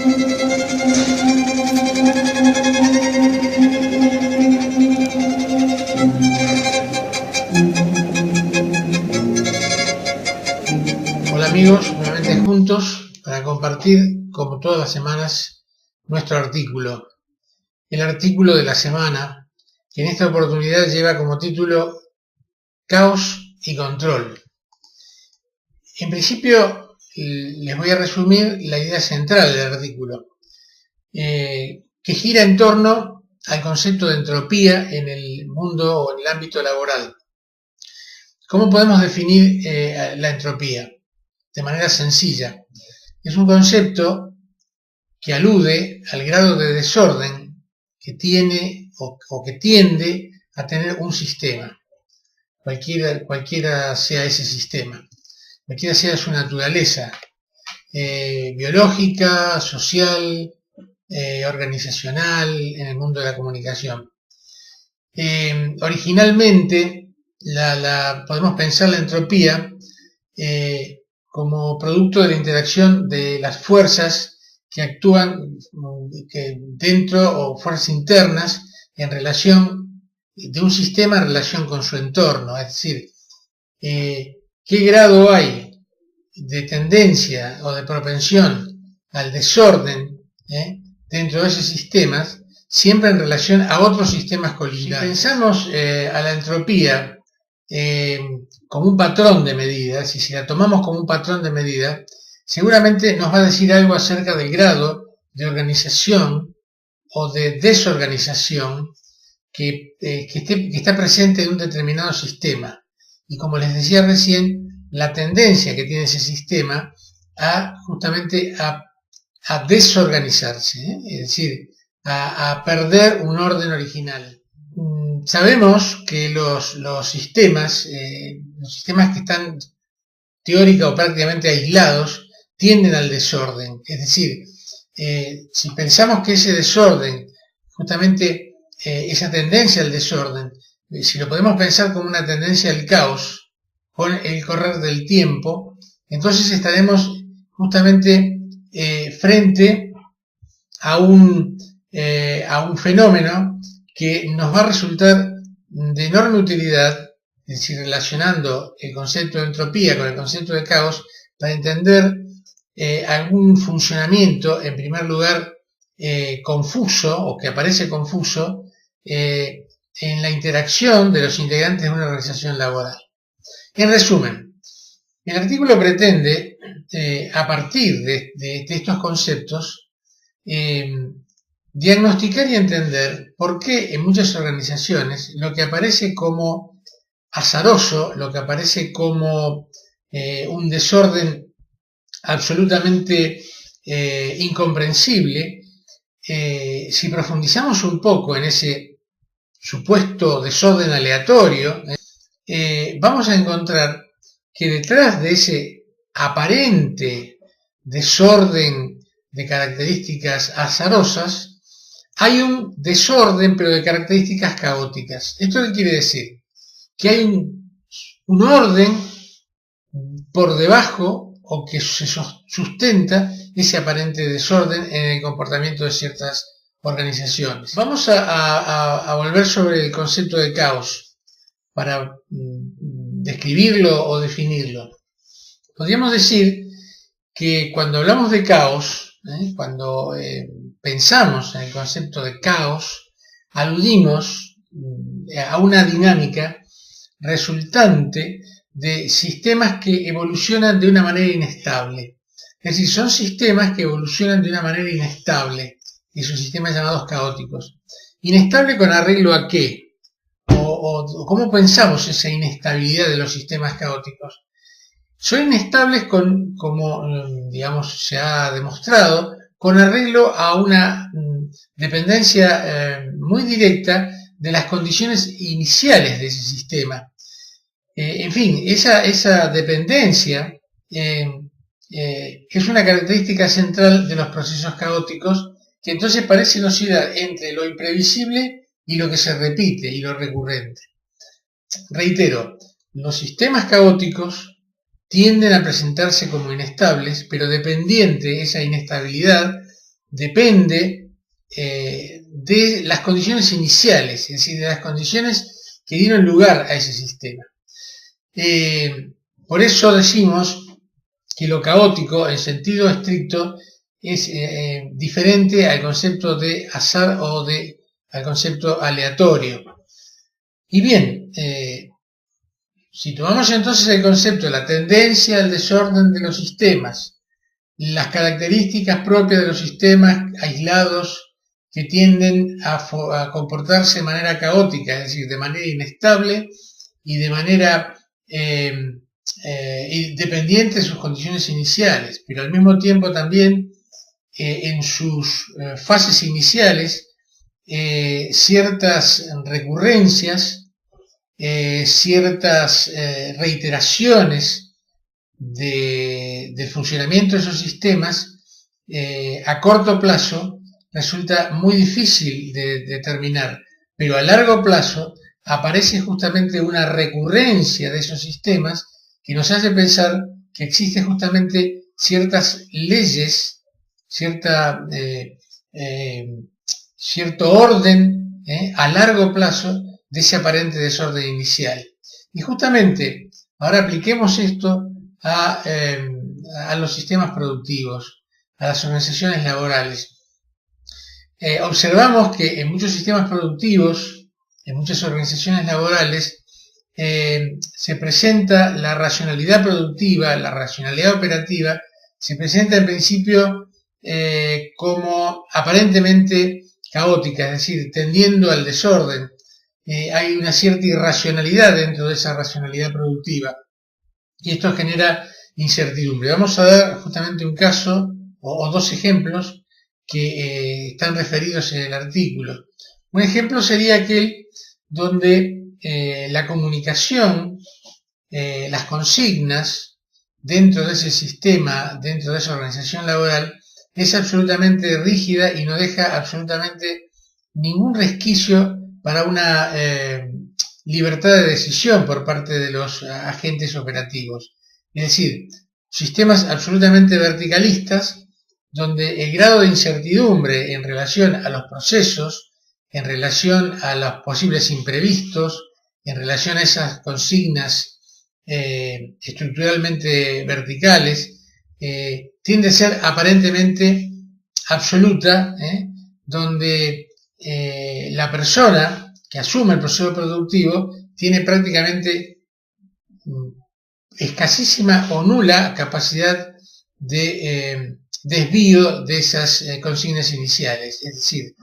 Hola amigos, nuevamente juntos para compartir, como todas las semanas, nuestro artículo. El artículo de la semana, que en esta oportunidad lleva como título Caos y Control. En principio, les voy a resumir la idea central del artículo, que gira en torno al concepto de entropía en el mundo o en el ámbito laboral. ¿Cómo podemos definir la entropía? De manera sencilla. Es un concepto que alude al grado de desorden que tiene o que tiende a tener un sistema, cualquiera sea ese sistema, cualquiera sea su naturaleza, biológica, social, organizacional, en el mundo de la comunicación. Originalmente podemos pensar la entropía como producto de la interacción de las fuerzas que actúan dentro, o fuerzas internas en relación de un sistema en relación con su entorno, es decir, qué grado hay de tendencia o de propensión al desorden dentro de esos sistemas, siempre en relación a otros sistemas colineales. Si pensamos a la entropía como un patrón de medida, si la tomamos como un patrón de medida, seguramente nos va a decir algo acerca del grado de organización o de desorganización que está presente en un determinado sistema. Y como les decía recién, la tendencia que tiene ese sistema justamente a desorganizarse, es decir, a perder un orden original. Sabemos que los sistemas que están teórica o prácticamente aislados tienden al desorden. Es decir, si pensamos que ese desorden, justamente esa tendencia al desorden, si lo podemos pensar como una tendencia al caos con el correr del tiempo, entonces estaremos justamente frente a un fenómeno que nos va a resultar de enorme utilidad, es decir, relacionando el concepto de entropía con el concepto de caos, para entender algún funcionamiento, en primer lugar, confuso, o que aparece confuso, en la interacción de los integrantes de una organización laboral. En resumen, el artículo pretende, a partir de estos conceptos, diagnosticar y entender por qué en muchas organizaciones lo que aparece como azaroso, lo que aparece como un desorden absolutamente incomprensible, si profundizamos un poco en ese supuesto desorden aleatorio, vamos a encontrar que detrás de ese aparente desorden de características azarosas hay un desorden, pero de características caóticas. ¿Esto qué quiere decir? Que hay un orden por debajo, o que se sustenta ese aparente desorden en el comportamiento de ciertas organizaciones. Vamos a volver sobre el concepto de caos para describirlo o definirlo. Podríamos decir que cuando hablamos de caos, cuando pensamos en el concepto de caos, aludimos a una dinámica resultante de sistemas que evolucionan de una manera inestable. Es decir, son sistemas que evolucionan de una manera inestable, y son sistemas llamados caóticos. ¿Inestable con arreglo a qué? ¿O cómo pensamos esa inestabilidad de los sistemas caóticos? Son inestables como digamos, se ha demostrado, con arreglo a una dependencia muy directa de las condiciones iniciales de ese sistema. En fin, esa dependencia es una característica central de los procesos caóticos, que entonces parecen oscilar entre lo imprevisible y lo que se repite y lo recurrente. Reitero, los sistemas caóticos tienden a presentarse como inestables, pero dependiente esa inestabilidad depende de las condiciones iniciales, es decir, de las condiciones que dieron lugar a ese sistema. Por eso decimos que lo caótico, en sentido estricto, es diferente al concepto de azar o al concepto aleatorio. Y bien, si tomamos entonces el concepto de la tendencia al desorden de los sistemas, las características propias de los sistemas aislados que tienden a comportarse de manera caótica, es decir, de manera inestable y de manera dependiente de sus condiciones iniciales, pero al mismo tiempo también en sus fases iniciales ciertas recurrencias, ciertas reiteraciones del funcionamiento de esos sistemas a corto plazo resulta muy difícil de determinar, pero a largo plazo aparece justamente una recurrencia de esos sistemas que nos hace pensar que existen justamente ciertas leyes, cierto orden a largo plazo de ese aparente desorden inicial. Y justamente ahora apliquemos esto a los sistemas productivos, a las organizaciones laborales. Observamos que en muchos sistemas productivos, en muchas organizaciones laborales, se presenta la racionalidad productiva, la racionalidad operativa, se presenta en principio como aparentemente caótica, es decir, tendiendo al desorden. Hay una cierta irracionalidad dentro de esa racionalidad productiva y esto genera incertidumbre. Vamos a dar justamente un caso o dos ejemplos que están referidos en el artículo. Un ejemplo sería aquel donde la comunicación, las consignas dentro de ese sistema, dentro de esa organización laboral, es absolutamente rígida y no deja absolutamente ningún resquicio para una libertad de decisión por parte de los agentes operativos. Es decir, sistemas absolutamente verticalistas donde el grado de incertidumbre en relación a los procesos, en relación a los posibles imprevistos, en relación a esas consignas estructuralmente verticales, tiende a ser aparentemente absoluta, donde la persona que asume el proceso productivo tiene prácticamente escasísima o nula capacidad de desvío de esas consignas iniciales, es decir,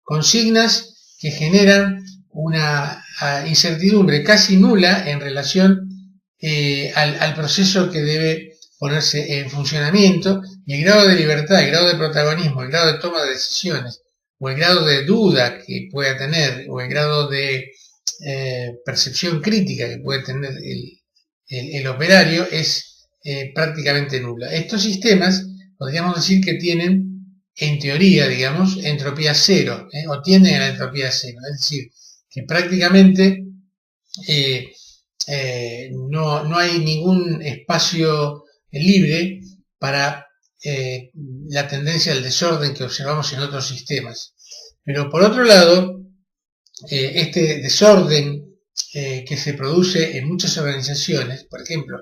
consignas que generan una incertidumbre casi nula en relación al proceso que debe ponerse en funcionamiento, y el grado de libertad, el grado de protagonismo, el grado de toma de decisiones, o el grado de duda que pueda tener, o el grado de percepción crítica que puede tener el operario es prácticamente nula. Estos sistemas podríamos decir que tienen, en teoría, digamos, entropía cero, o tienden a la entropía cero, es decir, que prácticamente no hay ningún espacio libre para la tendencia al desorden que observamos en otros sistemas. Pero por otro lado, este desorden que se produce en muchas organizaciones, por ejemplo,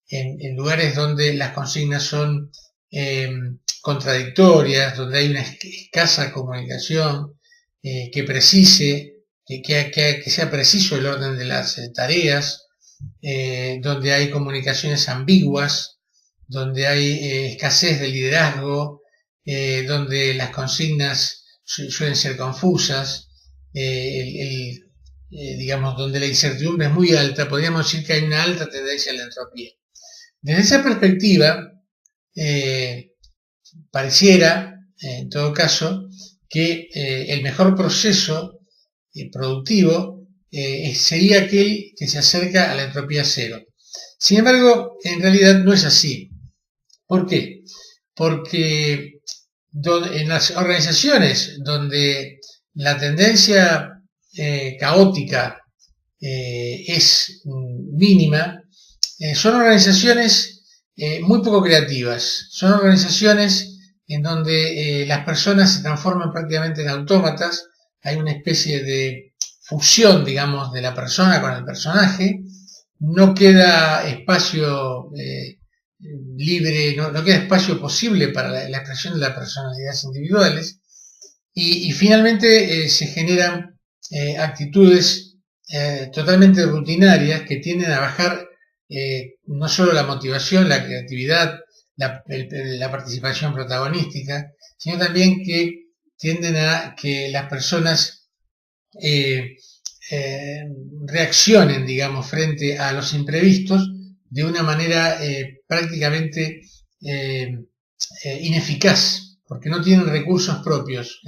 en lugares donde las consignas son contradictorias, donde hay una escasa comunicación, que sea preciso el orden de las tareas, donde hay comunicaciones ambiguas, donde hay escasez de liderazgo, donde las consignas suelen ser confusas, digamos, donde la incertidumbre es muy alta, podríamos decir que hay una alta tendencia a la entropía. Desde esa perspectiva, pareciera, en todo caso, que el mejor proceso productivo sería aquel que se acerca a la entropía cero. Sin embargo, en realidad no es así. ¿Por qué? Porque en las organizaciones donde la tendencia caótica es mínima, son organizaciones muy poco creativas, son organizaciones en donde las personas se transforman prácticamente en autómatas, hay una especie de fusión, digamos, de la persona con el personaje, no queda espacio libre, no queda espacio posible para la expresión de las personalidades individuales, y finalmente se generan actitudes totalmente rutinarias que tienden a bajar no solo la motivación, la creatividad, la participación protagonística, sino también que tienden a que las personas reaccionen, digamos, frente a los imprevistos de una manera prácticamente ineficaz, porque no tienen recursos propios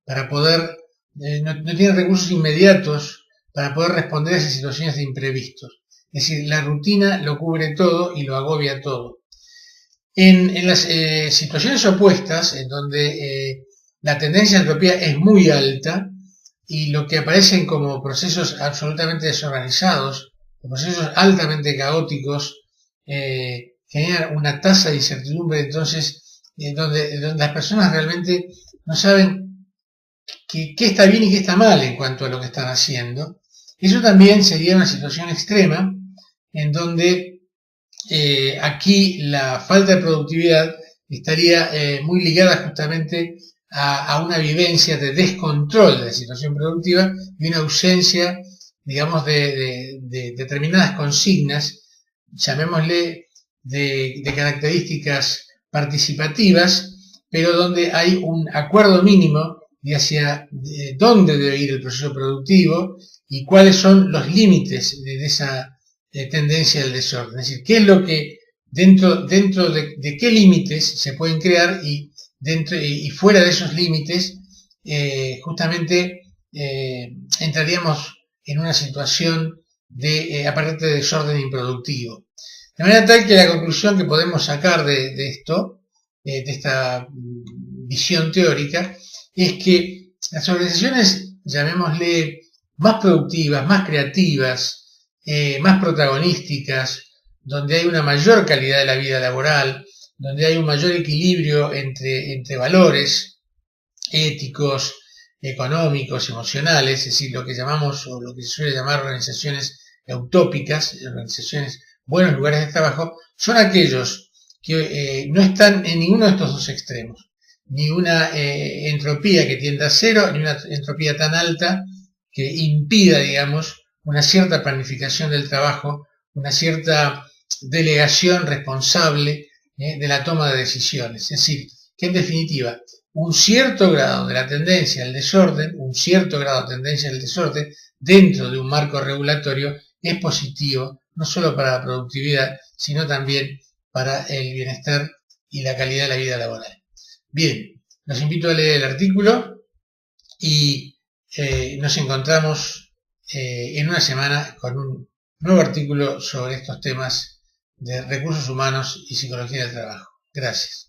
para poder, no tienen recursos inmediatos para poder responder a esas situaciones de imprevistos. Es decir, la rutina lo cubre todo y lo agobia todo. En las situaciones opuestas, en donde la tendencia a la entropía es muy alta y lo que aparecen como procesos absolutamente desorganizados, procesos altamente caóticos, generan una tasa de incertidumbre, entonces, donde las personas realmente no saben qué está bien y qué está mal en cuanto a lo que están haciendo. Eso también sería una situación extrema, en donde aquí la falta de productividad estaría muy ligada justamente a una vivencia de descontrol de la situación productiva y una ausencia, digamos, de determinadas consignas, llamémosle de características participativas, pero donde hay un acuerdo mínimo de hacia dónde debe ir el proceso productivo y cuáles son los límites de esa tendencia al desorden. Es decir, qué es lo que dentro de qué límites se pueden crear y dentro y fuera de esos límites justamente entraríamos en una situación de aparente desorden improductivo. De manera tal que la conclusión que podemos sacar de esto, de esta visión teórica, es que las organizaciones, llamémosle, más productivas, más creativas, más protagonísticas, donde hay una mayor calidad de la vida laboral, donde hay un mayor equilibrio entre valores éticos, económicos, emocionales, es decir, lo que llamamos o lo que se suele llamar organizaciones utópicas, organizaciones, buenos lugares de trabajo, son aquellos que no están en ninguno de estos dos extremos, ni una entropía que tienda a cero, ni una entropía tan alta que impida, digamos, una cierta planificación del trabajo, una cierta delegación responsable de la toma de decisiones. Es decir, que en definitiva, un cierto grado de la tendencia al desorden, dentro de un marco regulatorio es positivo, no solo para la productividad, sino también para el bienestar y la calidad de la vida laboral. Bien, los invito a leer el artículo y nos encontramos en una semana con un nuevo artículo sobre estos temas de recursos humanos y psicología del trabajo. Gracias.